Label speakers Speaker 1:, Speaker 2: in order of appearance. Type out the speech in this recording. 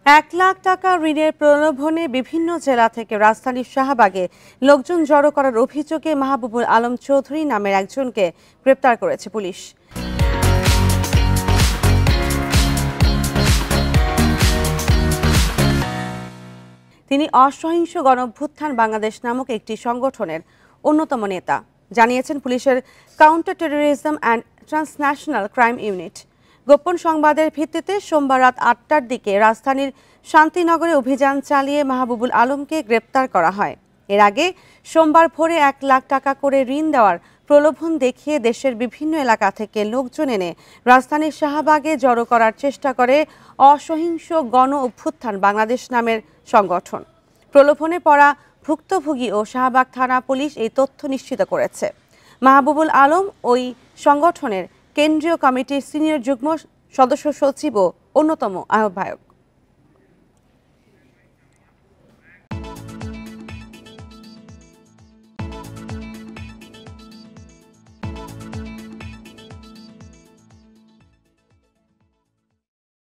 Speaker 1: 1,00,000 টাকা ঋণের প্রলোভনে বিভিন্ন জেলা থেকে রাজধানীর শাহবাগে লোকজন জড়ো করার অভিযোগে মাহবুবুল আলম চৌধুরী নামের একজনকে গ্রেপ্তার করেছে পুলিশ। তিনি অসহিংস গণঅভ্যুত্থান বাংলাদেশ নামক একটি সংগঠনের অন্যতম নেতা, জানিয়েছেন পুলিশের counter terrorism and transnational crime unit. গোপন সংবাদের ভিত্তিতে সোমবার রাত 8টার দিকে রাজধানীর শান্তিনগরে অভিযান চালিয়ে মাহবুবুল আলমকে গ্রেপ্তার করা হয়। এর আগে সোমবার ভোরে 1,00,000 টাকা করে ঋণ দেওয়ার প্রলোভন দেখিয়ে দেশের বিভিন্ন এলাকা থেকে লোকজন এনে রাজধানীর শাহবাগে জড়ো করার চেষ্টা করে অসহিংস গণ অভ্যুত্থান বাংলাদেশ নামের সংগঠন। প্রলোভনে পড়া ভুক্তভোগী ও শাহবাগ থানা পুলিশ এই তথ্য নিশ্চিত করেছে। মাহবুবুল আলম ওই সংগঠনের কেন্দ্রীয় কমিটির সিনিয়র যুগ্ম সদস্য সচিব ও অন্যতম আহ্বায়ক।